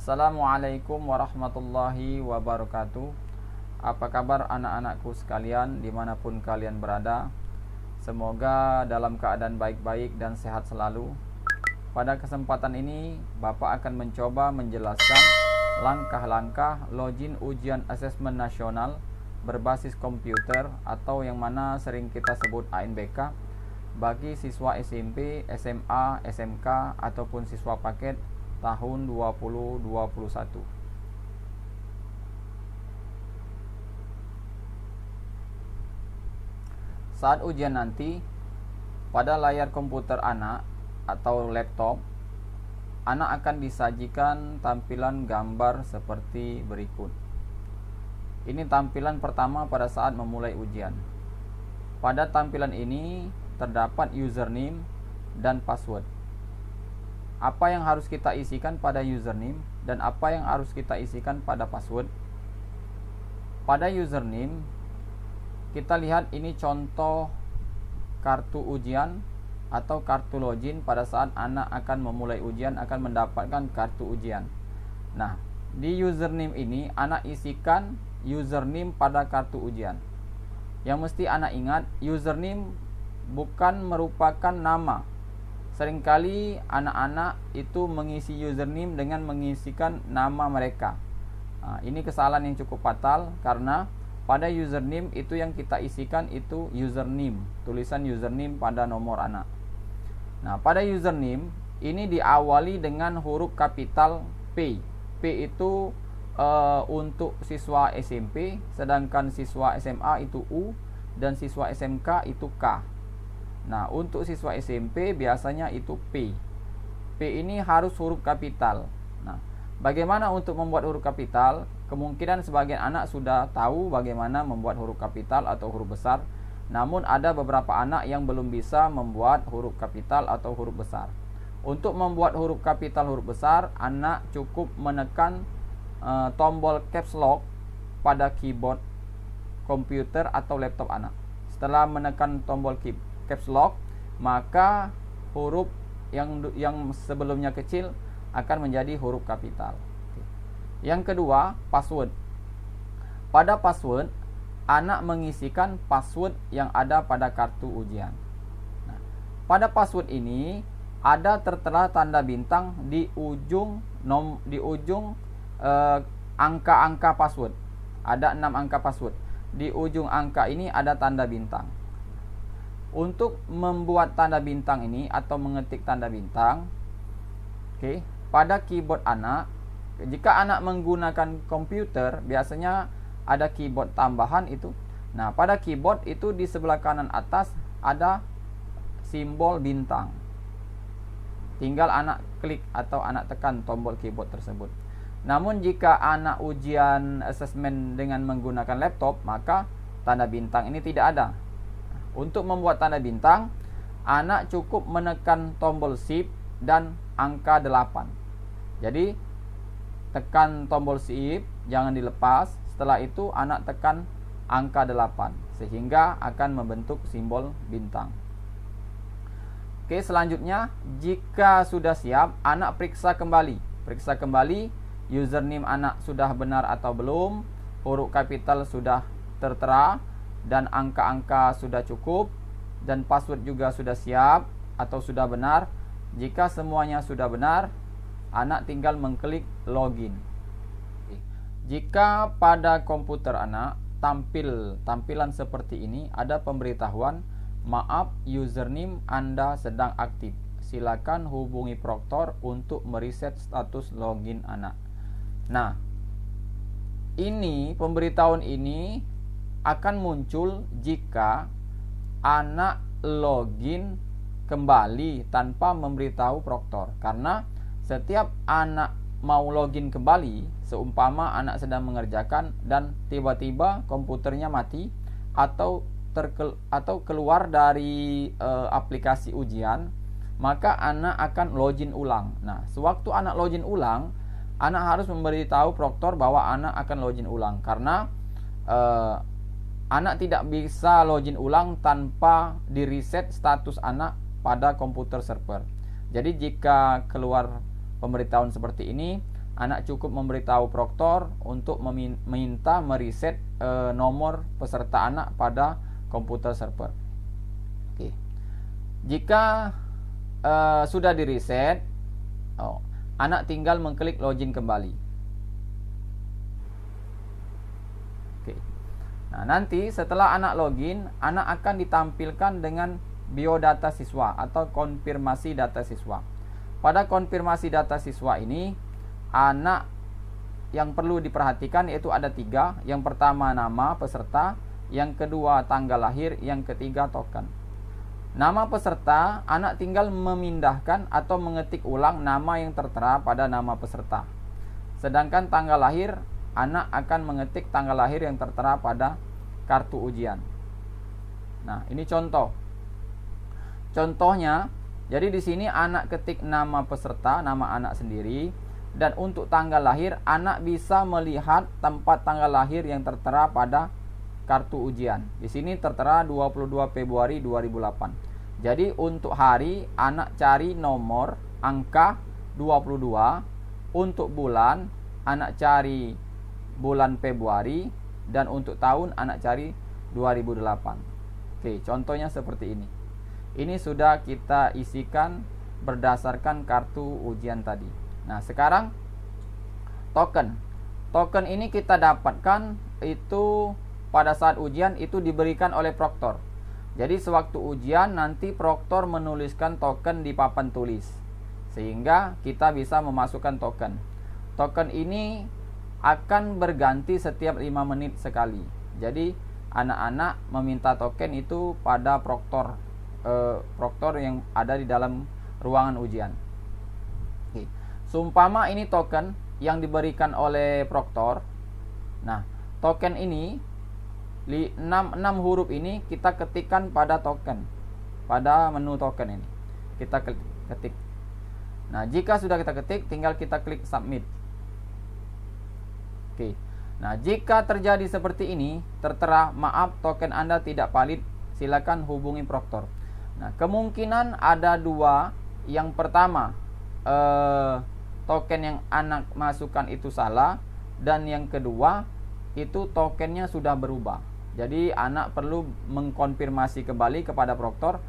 Assalamualaikum warahmatullahi wabarakatuh. Apa kabar anak-anakku sekalian dimanapun kalian berada? Semoga dalam keadaan baik-baik dan sehat selalu. Pada kesempatan ini Bapak akan mencoba menjelaskan langkah-langkah login ujian asesmen nasional berbasis komputer atau yang mana sering kita sebut ANBK bagi siswa SMP, SMA, SMK ataupun siswa paket tahun 2021. Saat ujian nanti, pada layar komputer anak atau laptop, anak akan disajikan tampilan gambar seperti berikut. Ini tampilan pertama pada saat memulai ujian. Pada tampilan ini terdapat username dan password. Apa yang harus kita isikan pada username dan apa yang harus kita isikan pada password? Pada username, kita lihat ini contoh kartu ujian atau kartu login pada saat anak akan memulai ujian akan mendapatkan kartu ujian. Nah, di username ini anak isikan username pada kartu ujian. Yang mesti anak ingat, username bukan merupakan nama. Seringkali anak-anak itu mengisi username dengan mengisikan nama mereka. Ini kesalahan yang cukup fatal karena pada username itu yang kita isikan itu username, tulisan username pada nomor anak. Nah, pada username ini diawali dengan huruf kapital P. P itu untuk siswa SMP, sedangkan siswa SMA itu U dan siswa SMK itu K. Nah, untuk siswa SMP biasanya itu P. P ini harus huruf kapital. Nah, bagaimana untuk membuat huruf kapital? Kemungkinan sebagian anak sudah tahu bagaimana membuat huruf kapital atau huruf besar. Namun ada beberapa anak yang belum bisa membuat huruf kapital atau huruf besar. Untuk membuat huruf kapital huruf besar, anak cukup menekan tombol caps lock pada keyboard komputer atau laptop anak. Setelah menekan tombol caps lock, maka huruf yang sebelumnya kecil akan menjadi huruf kapital. Yang kedua, password. Pada password, anak mengisikan password yang ada pada kartu ujian. Nah, pada password ini ada tertera tanda bintang di ujung angka-angka password. Ada 6 angka password. Di ujung angka ini ada tanda bintang. Untuk membuat tanda bintang ini atau mengetik tanda bintang, pada keyboard anak, jika anak menggunakan komputer biasanya ada keyboard tambahan itu. Nah, pada keyboard itu di sebelah kanan atas ada simbol bintang. Tinggal anak klik atau anak tekan tombol keyboard tersebut. Namun jika anak ujian asesmen dengan menggunakan laptop, maka tanda bintang ini tidak ada. Untuk membuat tanda bintang, anak cukup menekan tombol shift dan angka 8. Jadi, tekan tombol shift, jangan dilepas. Setelah itu, anak tekan angka 8, sehingga akan membentuk simbol bintang. Oke, selanjutnya, jika sudah siap, anak periksa kembali. Periksa kembali, username anak sudah benar atau belum, huruf kapital sudah tertera, dan angka-angka sudah cukup, dan password juga sudah siap atau sudah benar. Jika semuanya sudah benar, anak tinggal mengklik login. Jika pada komputer anak tampilan seperti ini, ada pemberitahuan, maaf username Anda sedang aktif. Silakan hubungi proktor untuk mereset status login anak. Nah, ini pemberitahuan ini akan muncul jika anak login kembali tanpa memberitahu proktor. Karena setiap anak mau login kembali, seumpama anak sedang mengerjakan dan tiba-tiba komputernya mati atau keluar dari aplikasi ujian, maka anak akan login ulang. Nah, sewaktu anak login ulang, anak harus memberitahu proktor bahwa anak akan login ulang. Karena anak tidak bisa login ulang tanpa di-reset status anak pada komputer server. Jadi jika keluar pemberitahuan seperti ini, anak cukup memberitahu proktor untuk meminta mereset nomor peserta anak pada komputer server. Oke. Jika sudah direset, anak tinggal mengklik login kembali. Oke. Nah, nanti setelah anak login, anak akan ditampilkan dengan biodata siswa atau konfirmasi data siswa. Pada konfirmasi data siswa ini, anak yang perlu diperhatikan yaitu ada 3. Yang pertama nama peserta, yang kedua tanggal lahir, yang ketiga token. Nama peserta, anak tinggal memindahkan atau mengetik ulang nama yang tertera pada nama peserta. Sedangkan tanggal lahir, anak akan mengetik tanggal lahir yang tertera pada kartu ujian. Nah, ini contoh. Contohnya, jadi di sini anak ketik nama peserta, nama anak sendiri, dan untuk tanggal lahir, anak bisa melihat tempat tanggal lahir yang tertera pada kartu ujian. Di sini tertera 22 Februari 2008. Jadi untuk hari, anak cari nomor angka 22. Untuk bulan, anak cari bulan Februari, dan untuk tahun anak cari 2008. Oke, contohnya seperti ini. Ini sudah kita isikan berdasarkan kartu ujian tadi. Nah, sekarang token. Token ini kita dapatkan itu pada saat ujian itu diberikan oleh proktor. Jadi sewaktu ujian nanti proktor menuliskan token di papan tulis, sehingga kita bisa memasukkan token. Token ini akan berganti setiap 5 menit sekali. Jadi anak-anak meminta token itu pada proktor yang ada di dalam ruangan ujian. Oke. Seumpama ini token yang diberikan oleh proktor. Nah, token ini 6 huruf ini kita ketikkan pada token, pada menu token ini kita ketik. Nah, jika sudah kita ketik, tinggal kita klik submit. Oke. Nah, jika terjadi seperti ini, tertera maaf token Anda tidak valid, silakan hubungi proktor. Nah, kemungkinan ada 2. Yang pertama, token yang anak masukkan itu salah, dan yang kedua itu tokennya sudah berubah. Jadi anak perlu mengkonfirmasi kembali kepada proktor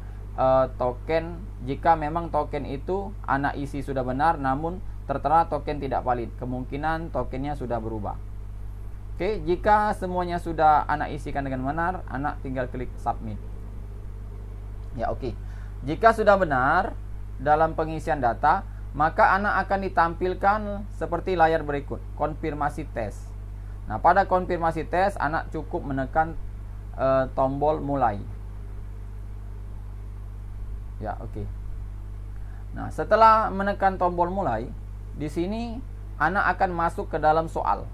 token, jika memang token itu anak isi sudah benar namun tertera token tidak valid, kemungkinan tokennya sudah berubah. Oke, jika semuanya sudah anak isikan dengan benar, anak tinggal klik submit. Ya, oke. Jika sudah benar dalam pengisian data, maka anak akan ditampilkan seperti layar berikut, konfirmasi tes. Nah, pada konfirmasi tes, anak cukup menekan tombol mulai. Ya, oke. Nah, setelah menekan tombol mulai, di sini anak akan masuk ke dalam soal.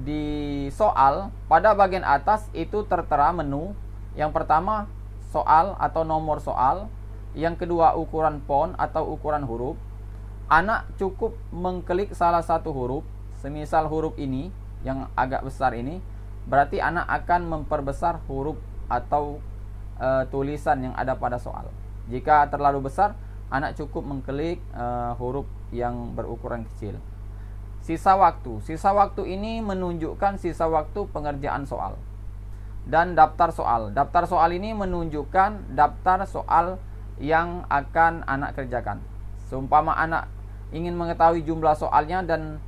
Di soal, pada bagian atas itu tertera menu. Yang pertama, soal atau nomor soal. Yang kedua, ukuran font atau ukuran huruf. Anak cukup mengklik salah satu huruf, semisal huruf ini yang agak besar ini, berarti anak akan memperbesar huruf atau tulisan yang ada pada soal. Jika terlalu besar, anak cukup mengklik huruf yang berukuran kecil. Sisa waktu ini menunjukkan sisa waktu pengerjaan soal. Dan daftar soal. Daftar soal ini menunjukkan daftar soal yang akan anak kerjakan. Seumpama anak ingin mengetahui jumlah soalnya dan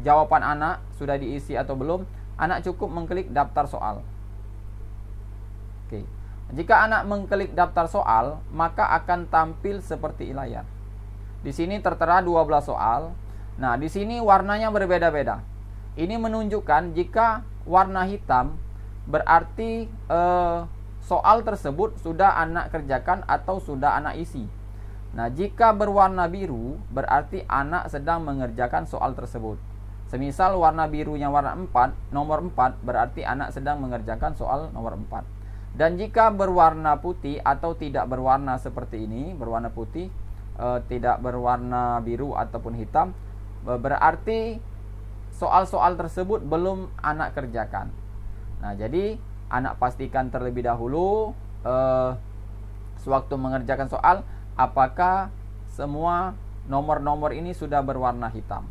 jawaban anak sudah diisi atau belum, anak cukup mengklik daftar soal. Oke. Jika anak mengklik daftar soal, maka akan tampil seperti layar. Di sini tertera 12 soal. Nah, di sini warnanya berbeda-beda. Ini menunjukkan jika warna hitam berarti soal tersebut sudah anak kerjakan atau sudah anak isi. Nah, jika berwarna biru berarti anak sedang mengerjakan soal tersebut. Semisal warna birunya warna 4, nomor 4, berarti anak sedang mengerjakan soal nomor 4. Dan jika berwarna putih atau tidak berwarna seperti ini, berwarna putih, tidak berwarna biru ataupun hitam, berarti soal-soal tersebut belum anak kerjakan. Nah, jadi anak pastikan terlebih dahulu sewaktu mengerjakan soal, apakah semua nomor-nomor ini sudah berwarna hitam.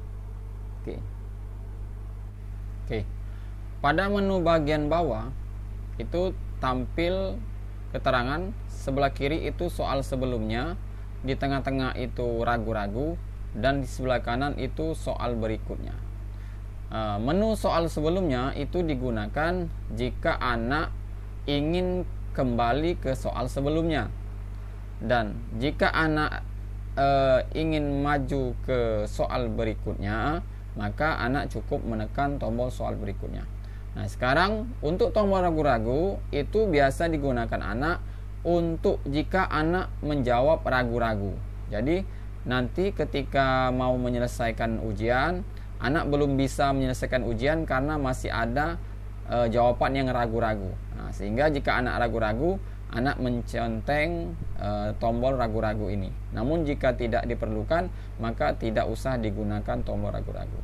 Oke. Oke. Pada menu bagian bawah itu tampil keterangan, sebelah kiri itu soal sebelumnya, di tengah-tengah itu ragu-ragu, dan di sebelah kanan itu soal berikutnya. Menu soal sebelumnya itu digunakan jika anak ingin kembali ke soal sebelumnya, dan jika anak ingin maju ke soal berikutnya, maka anak cukup menekan tombol soal berikutnya. Nah, sekarang untuk tombol ragu-ragu itu biasa digunakan anak untuk jika anak menjawab ragu-ragu. Jadi nanti ketika mau menyelesaikan ujian, anak belum bisa menyelesaikan ujian karena masih ada jawaban yang ragu-ragu. Nah, sehingga jika anak ragu-ragu, anak mencenteng tombol ragu-ragu ini. Namun jika tidak diperlukan, maka tidak usah digunakan tombol ragu-ragu.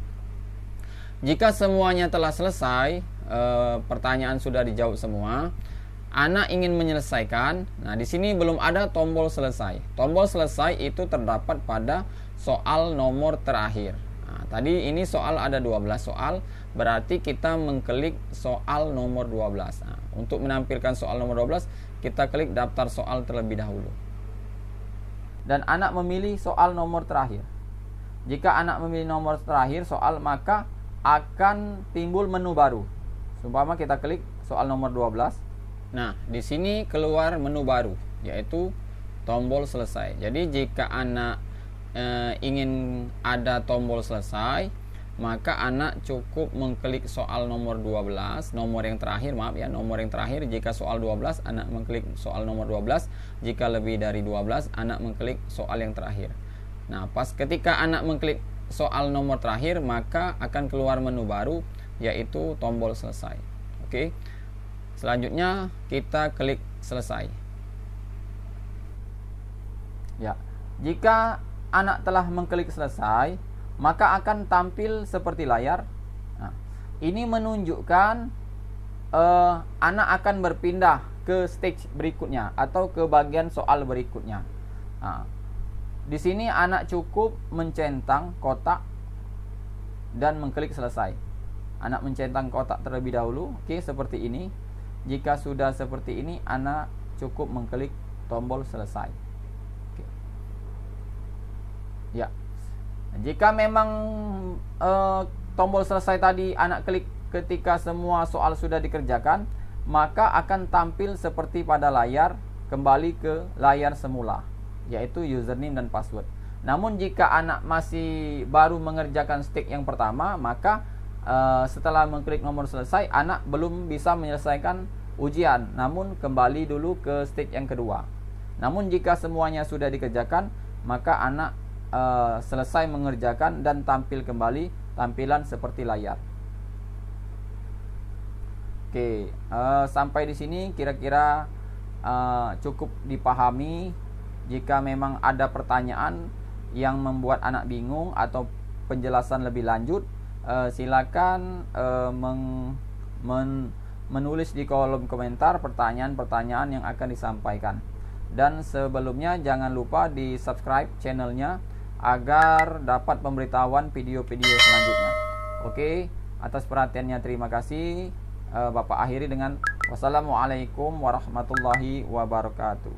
Jika semuanya telah selesai, pertanyaan sudah dijawab semua, anak ingin menyelesaikan. Nah, di sini belum ada tombol selesai. Tombol selesai itu terdapat pada soal nomor terakhir. Nah, tadi ini soal ada 12 soal, berarti kita mengklik soal nomor 12. Nah, untuk menampilkan soal nomor 12, kita klik daftar soal terlebih dahulu. Dan anak memilih soal nomor terakhir. Jika anak memilih nomor terakhir soal, maka akan timbul menu baru. Seumpama kita klik soal nomor 12. Nah, di sini keluar menu baru, yaitu tombol selesai. Jadi jika anak ingin ada tombol selesai, maka anak cukup mengklik soal nomor 12, nomor yang terakhir, nomor yang terakhir. Jika soal 12, anak mengklik soal nomor 12. Jika lebih dari 12, anak mengklik soal yang terakhir. Nah, pas ketika anak mengklik soal nomor terakhir, maka akan keluar menu baru, yaitu tombol selesai. Oke. Selanjutnya kita klik selesai. Ya, jika anak telah mengklik selesai, maka akan tampil seperti layar. Nah, ini menunjukkan anak akan berpindah ke stage berikutnya atau ke bagian soal berikutnya. Nah, di sini anak cukup mencentang kotak dan mengklik selesai. Anak mencentang kotak terlebih dahulu. Oke, seperti ini. Jika sudah seperti ini, anak cukup mengklik tombol selesai. Oke. Ya. Jika memang tombol selesai tadi anak klik ketika semua soal sudah dikerjakan, maka akan tampil seperti pada layar, kembali ke layar semula, yaitu username dan password. Namun jika anak masih baru mengerjakan step yang pertama, maka setelah mengklik nomor selesai, anak belum bisa menyelesaikan ujian, namun kembali dulu ke step yang kedua. Namun jika semuanya sudah dikerjakan, maka anak selesai mengerjakan dan tampil kembali tampilan seperti layar. Oke, sampai di sini kira-kira cukup dipahami. Jika memang ada pertanyaan yang membuat anak bingung atau penjelasan lebih lanjut, silakan menulis di kolom komentar pertanyaan-pertanyaan yang akan disampaikan. Dan sebelumnya jangan lupa di subscribe channelnya agar dapat pemberitahuan video-video selanjutnya. Oke, atas perhatiannya terima kasih. Bapak akhiri dengan wassalamualaikum warahmatullahi wabarakatuh.